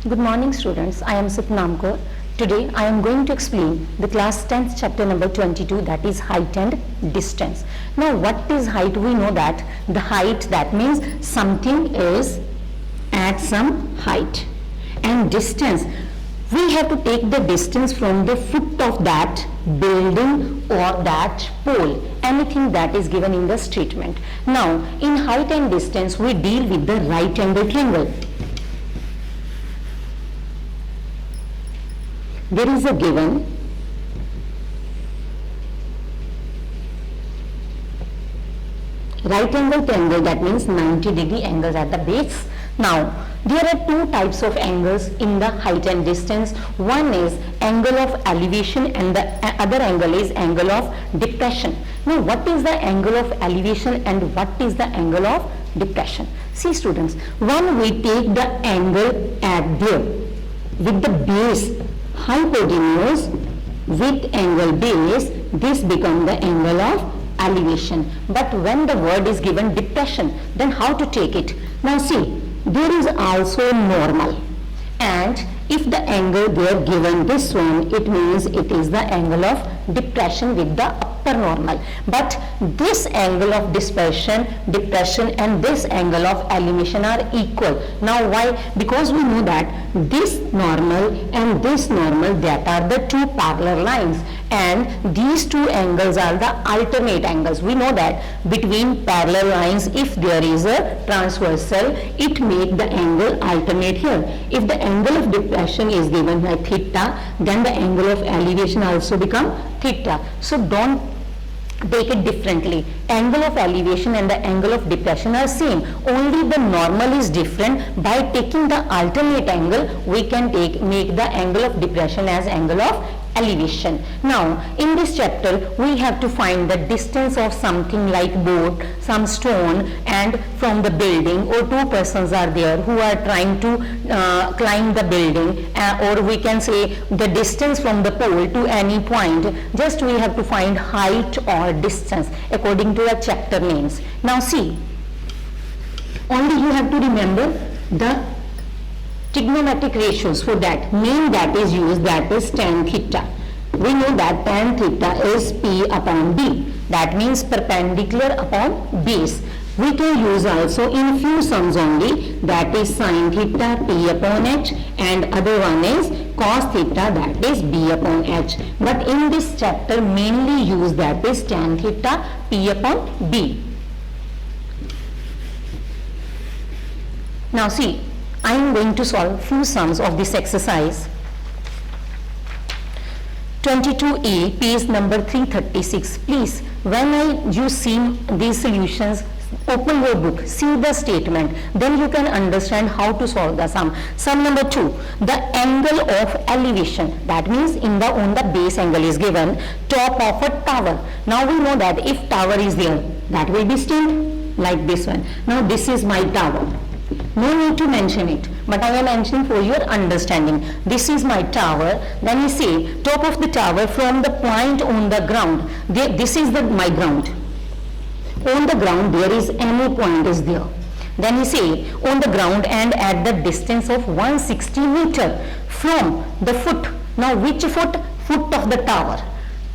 Good morning students, I am Supnam Kaur. Today I am going to explain the class 10th chapter number 22, that is height and distance. Now what is height? We know that the height, that means something is at some height, and distance, we have to take the distance from the foot of that building or that pole, anything that is given in the statement. Now in height and distance we deal with the right angle triangle. There is a given right angle triangle, that means 90-degree angles at the base. Now there are two types of angles in the height and distance. One is angle of elevation and the other angle is angle of depression. Now what is the angle of elevation and what is the angle of depression? See students, when we take the angle at there with the base hypotenuse with angle base, this becomes the angle of elevation. But when the word is given depression, then how to take it? Now see, there is also normal, and if the angle they are given this one, it means it is the angle of depression with the upper normal. But this angle of depression and this angle of elevation are equal. Now why? Because we know that this normal and this normal, that are the two parallel lines, and these two angles are the alternate angles. We know that between parallel lines, if there is a transversal, it makes the angle alternate here. If the angle of depression is given by theta, then the angle of elevation also become theta. So don't take it differently. Angle of elevation and the angle of depression are same, only the normal is different. By taking the alternate angle, we can make the angle of depression as angle of elevation. Now in this chapter we have to find the distance of something like boat, some stone, and from the building, or two persons are there who are trying to climb the building, or we can say the distance from the pole to any point. Just we have to find height or distance according to the chapter names. Now see, only you have to remember the trigonometric ratios for that. Main that is used, that is tan theta. We know that tan theta is P upon B, that means perpendicular upon base. We can use also in few sums only, that is sin theta P upon H, and other one is cos theta, that is B upon H. But in this chapter mainly use that is tan theta P upon B. Now see, I am going to solve few sums of this exercise. 22A, page number 336. Please, when you see these solutions, open your book, see the statement, then you can understand how to solve the sum. Sum number 2, the angle of elevation, that means on the base angle is given, top of a tower. Now we know that if tower is there, that will be still like this one. Now this is my tower. No need to mention it, but I am mentioning for your understanding. This is my tower. Then you see top of the tower from the point on the ground. This is my ground. On the ground there is any point is there. Then you see on the ground and at the distance of 160 meter from the foot. Now which foot? Foot of the tower.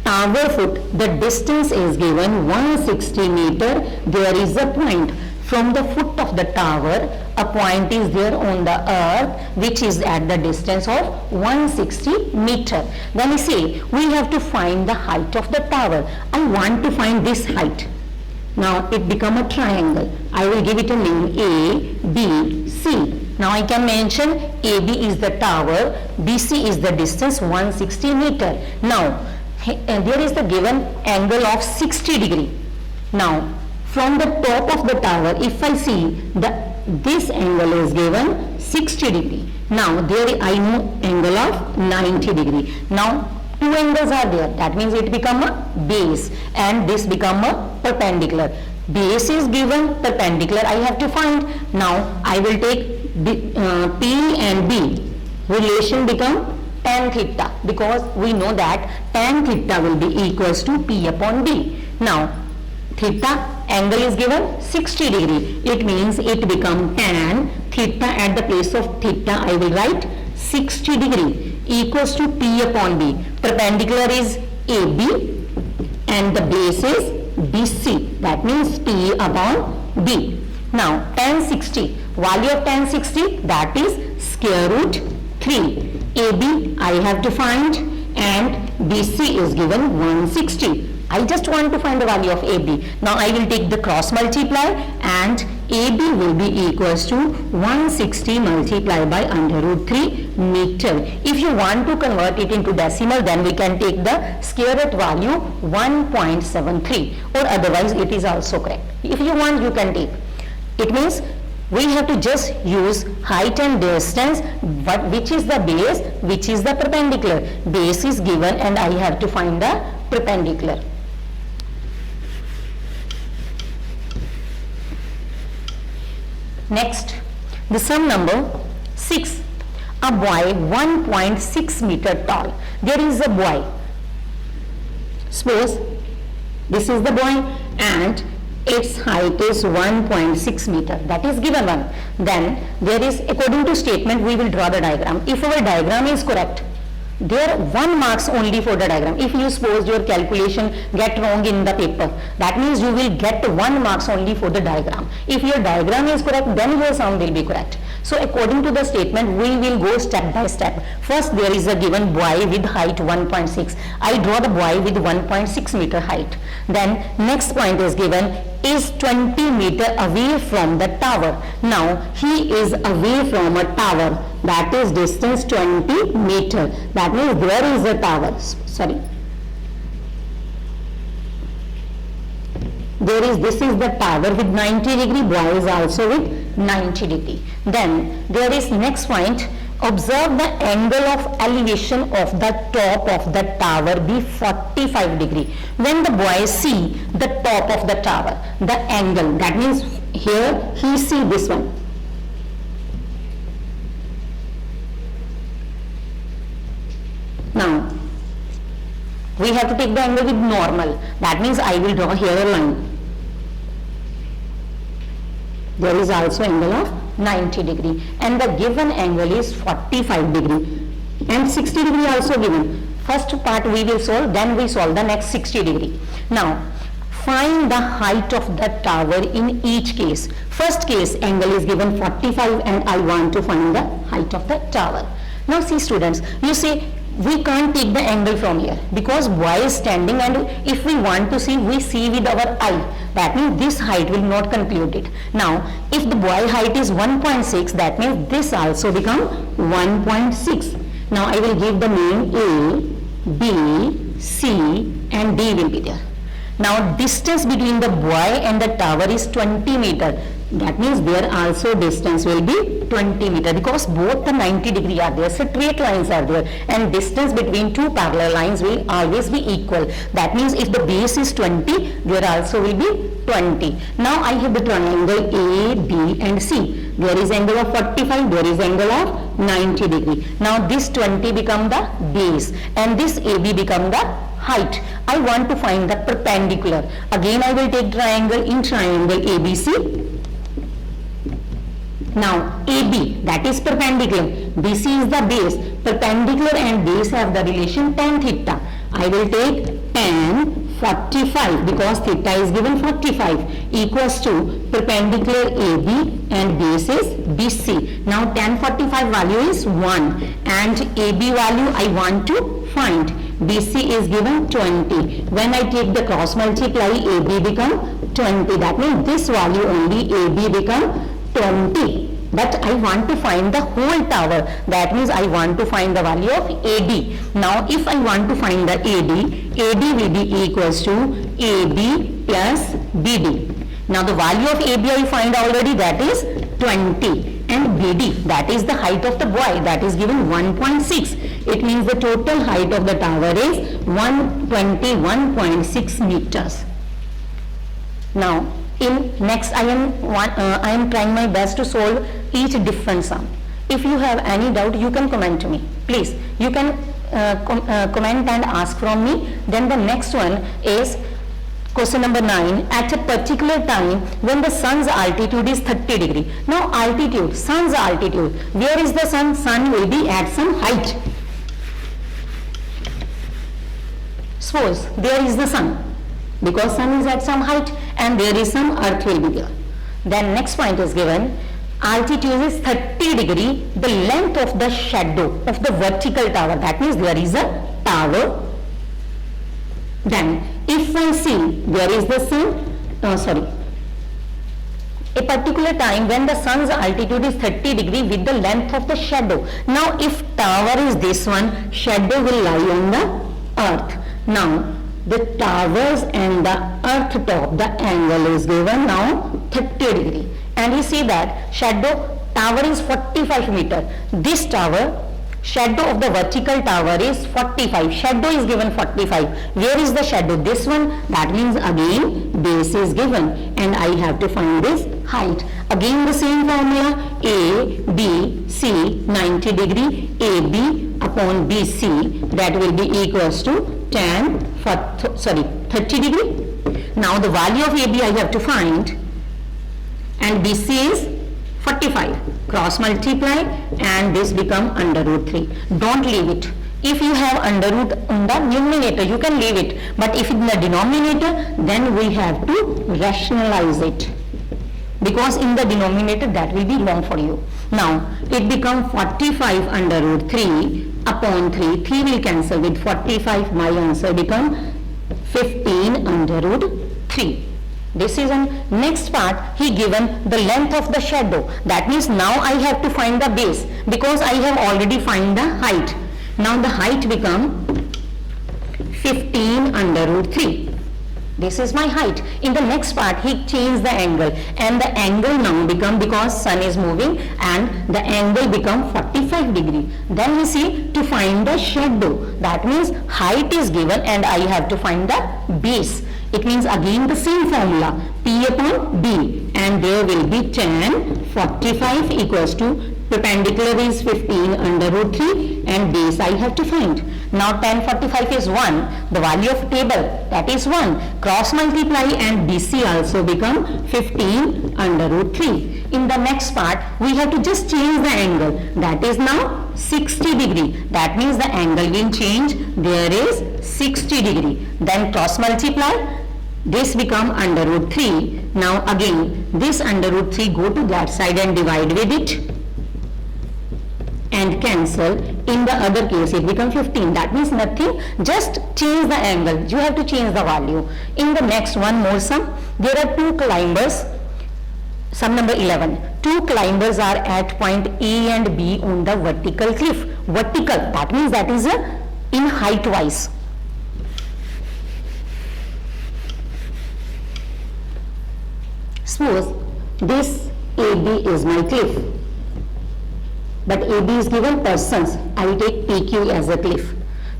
Tower foot. The distance is given 160 meter. There is a point. From the foot of the tower, a point is there on the earth which is at the distance of 160 meter. Then you see, we have to find the height of the tower. I want to find this height. Now it become a triangle. I will give it a name A, B, C. Now I can mention AB is the tower, BC is the distance 160 meter. Now there is the given angle of 60 degree. Now from the top of the tower, if I see this angle is given 60 degree. Now there I know angle of 90 degree. Now two angles are there, that means it become a base and this become a perpendicular. Base is given, perpendicular I have to find. Now I will take P and B. Relation become tan theta, because we know that tan theta will be equals to P upon B. Now theta angle is given 60 degree. It means it become tan theta. At the place of theta I will write 60 degree equals to P upon B. Perpendicular is AB and the base is BC. That means P upon B. Now tan 60, value of tan 60, that is square root 3. AB I have to find and BC is given 160. I just want to find the value of AB. Now I will take the cross multiply and AB will be equals to 160 multiplied by under root 3 meter. If you want to convert it into decimal, then we can take the square root value 1.73, or otherwise it is also correct. If you want, you can take. It means we have to just use height and distance, but which is the base, which is the perpendicular. Base is given and I have to find the perpendicular. Next, the sum number 6. A boy 1.6 meter tall. There is a boy. Suppose this is the boy and its height is 1.6 meter. That is given one. Then there is, according to statement, we will draw the diagram. If our diagram is correct, there 1 marks only for the diagram. If you suppose your calculation get wrong in the paper, that means you will get 1 marks only for the diagram. If your diagram is correct, then your sum will be correct. So according to the statement, we will go step by step. First, there is a given boy with height 1.6. I draw the boy with 1.6 meter height. Then next point is given is 20 meter away from the tower. Now he is away from a tower. That is distance 20 meter. That means there is a tower. Sorry. This is the tower with 90 degree, boy is also with 90 degree. Then there is next point, observe the angle of elevation of the top of the tower be 45 degree. When the boy see the top of the tower, the angle, that means here he see this one. Now we have to take the angle with normal. That means I will draw here a line. There is also angle of 90 degree and the given angle is 45 degree and 60 degree also given. First part we will solve, then we solve the next 60 degree. Now find the height of the tower in each case. First case angle is given 45 and I want to find the height of the tower. Now see students, you say we can't take the angle from here because boy is standing, and if we want to see, we see with our eye. That means this height will not compute it. Now if the boy height is 1.6, that means this also become 1.6. Now I will give the name A, B, C and D will be there. Now distance between the boy and the tower is 20 meter. That means there also distance will be 20 meter because both the 90 degree are there, straight lines are there, and distance between two parallel lines will always be equal. That means if the base is 20, there also will be 20. Now I have the triangle A, B and C. There is angle of 45, there is angle of 90 degree. Now this 20 become the base and this AB become the height. I want to find the perpendicular. Again I will take triangle, in triangle ABC. Now AB, that is perpendicular, BC is the base, perpendicular and base have the relation tan theta. I will take tan 45 because theta is given 45 equals to perpendicular AB and base is BC. Now tan 45 value is 1 and AB value I want to find. BC is given 20. When I take the cross multiply, AB become 20. That means this value only AB become 20. But I want to find the whole tower. That means I want to find the value of AD. Now if I want to find the AD will be equals to AB plus BD. Now the value of AB I find already, that is 20, and BD, that is the height of the boy, that is given 1.6. It means the total height of the tower is 121.6 meters. Now in next I am trying my best to solve each different sum. If you have any doubt, you can comment to me. Please, you can comment and ask from me. Then the next one is Question number 9. At a particular time when the sun's altitude is 30 degree. Now altitude, sun's altitude. Where is the sun? Sun will be at some height. Suppose there is the sun, because sun is at some height and there is some earth will be there. Then next point is given, altitude is 30 degree, the length of the shadow of the vertical tower, that means there is a tower. Then if I see where is the sun, a particular time when the sun's altitude is 30 degree with the length of the shadow. Now if tower is this one, shadow will lie on the earth. Now the towers and the earth top, the angle is given now 30 degree. And you see that shadow tower is 45 meter. This tower, shadow of the vertical tower is 45. Shadow is given 45. Where is the shadow? This one. That means again base is given and I have to find this height. Again the same formula, A, B, C 90 degree, AB upon BC, that will be equals to 30 degree. Now the value of AB I have to find and BC is 45. Cross multiply and this become under root 3. Don't leave it. If you have under root in the numerator, you can leave it. But if in the denominator, then we have to rationalize it. Because in the denominator, that will be long for you. Now, it become 45 under root 3 upon 3. 3 will cancel with 45. My answer become 15 under root 3. This is on next part. He given the length of the shadow. That means now I have to find the base because I have already find the height. Now the height become 15 under root 3. This is my height. In the next part he changed the angle and the angle now become, because sun is moving, and the angle become 45 degree. Then we see to find the shadow. That means height is given and I have to find the base. It means again the same formula, P upon B, and there will be tan 45 equals to perpendicular is 15 under root 3 and base I have to find. Now tan 45 is 1, the value of table, that is 1. Cross multiply and BC also become 15 under root 3. In the next part we have to just change the angle, that is now 60 degree. That means the angle will change, there is 60 degree. Then cross multiply, this become under root 3. Now again this under root 3 go to that side and divide with it and cancel. In the other case it become 15. That means nothing, just change the angle. You have to change the value. In the next one more sum, there are two climbers. Sum number 11. Two climbers are at point A and B on the vertical cliff. Vertical, that means that is in height wise. Suppose this AB is my cliff, but AB is given persons. I will take PQ as a cliff.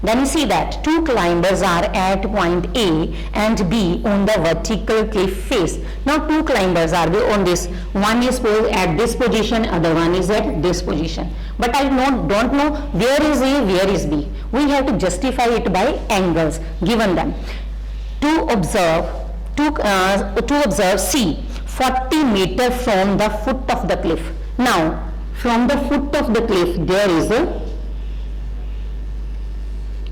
Then you see that two climbers are at point A and B on the vertical cliff face. Now two climbers are on this. One is at this position, other one is at this position. But I don't know where is A, where is B. We have to justify it by angles given them. To observe C, 40 meter from the foot of the cliff. Now from the foot of the cliff there is a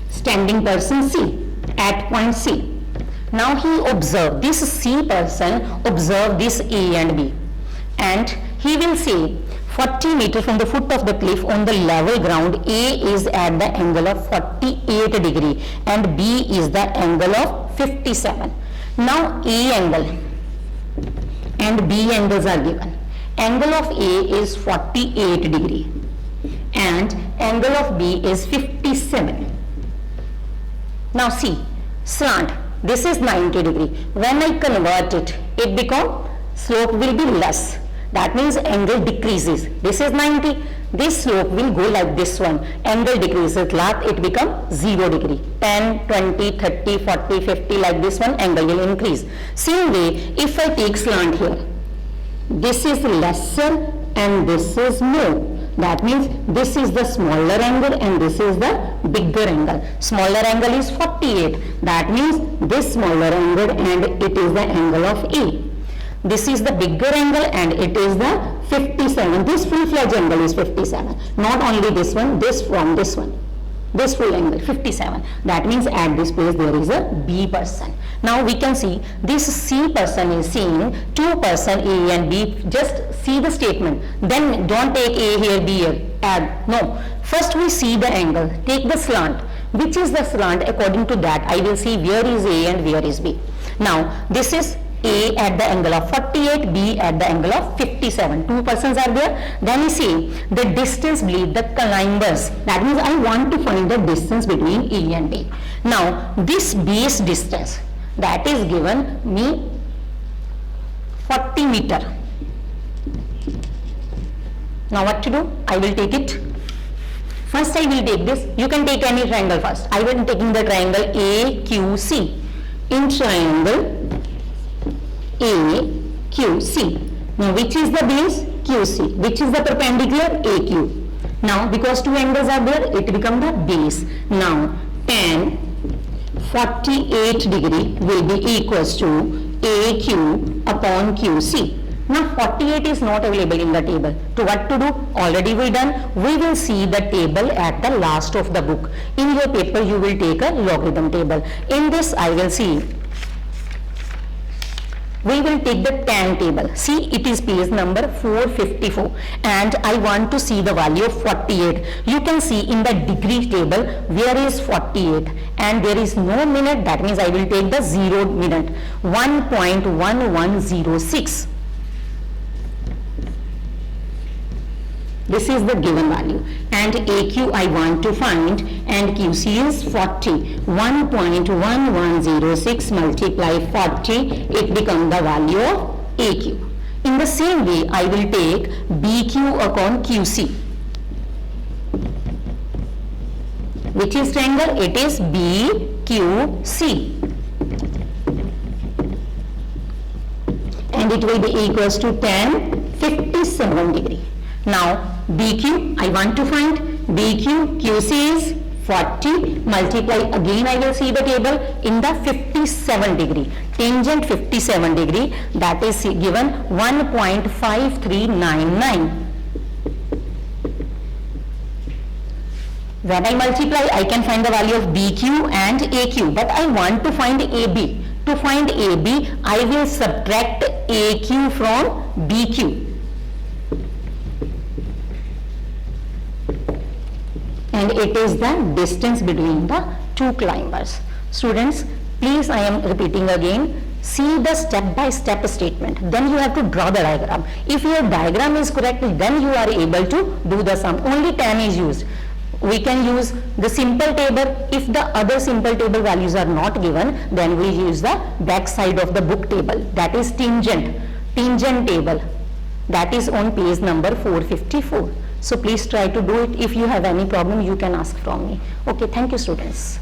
standing person C at point C. Now he observed, this C person observed this A and B, and he will say 40 meter from the foot of the cliff on the level ground, A is at the angle of 48 degree and B is the angle of 57. Now A angle and B angles are given. Angle of A is 48 degree and angle of B is 57. Now see, slant, this is 90 degree. When I convert it, it become, slope will be less. That means angle decreases. This is 90. This slope will go like this one. Angle decreases, it become 0 degree. 10, 20, 30, 40, 50 like this one, angle will increase. Same way, if I take slant here, this is lesser and this is more. That means this is the smaller angle and this is the bigger angle. Smaller angle is 48. That means this smaller angle and it is the angle of A. This is the bigger angle and it is the 57. This full-fledged angle is 57. Not only this one, this from this one. This full angle 57. That means at this place there is a B person. Now we can see this C person is seeing two person A and B. Just see the statement. Then don't take A here, B here. Add. No. First we see the angle. Take the slant. Which is the slant? According to that I will see where is A and where is B. Now this is A at the angle of 48, B at the angle of 57. Two persons are there. Then you see the distance between the climbers. That means I want to find the distance between A and B. Now this base distance that is given me 40 meter. Now what to do? I will take it. First I will take this. You can take any triangle first. I will be taking the triangle AQC. In triangle AQC. Now which is the base? QC. Which is the perpendicular? AQ. Now because two angles are there, it becomes the base. Now tan 48 degree will be equals to AQ upon QC. Now 48 is not available in the table. So what to do? Already we done. We will see the table at the last of the book. In your paper you will take a logarithm table. In this I will see. We will take the tan table. See, it is page number 454 and I want to see the value of 48. You can see in the degree table where is 48 and there is no minute. That means I will take the 0 minute. 1.1106. This is the given value and AQ I want to find and QC is 40. 1.1106 multiply 40, it becomes the value of AQ. In the same way I will take BQ upon QC. Which is triangle? It is BQC. And it will be equals to tan 57 degree. Now BQ I want to find. BQ QC is 40 multiply again I will see the table in the 57 degree. Tangent 57 degree that is given 1.5399. When I multiply I can find the value of BQ and AQ, but I want to find AB. To find AB I will subtract AQ from BQ. And it is the distance between the two climbers. Students, please I am repeating again, see the step-by-step statement. Then you have to draw the diagram. If your diagram is correct, then you are able to do the sum. Only tan is used. We can use the simple table. If the other simple table values are not given, then we use the back side of the book table. That is tangent table. That is on page number 454. So please try to do it. If you have any problem, you can ask from me. Okay, thank you students.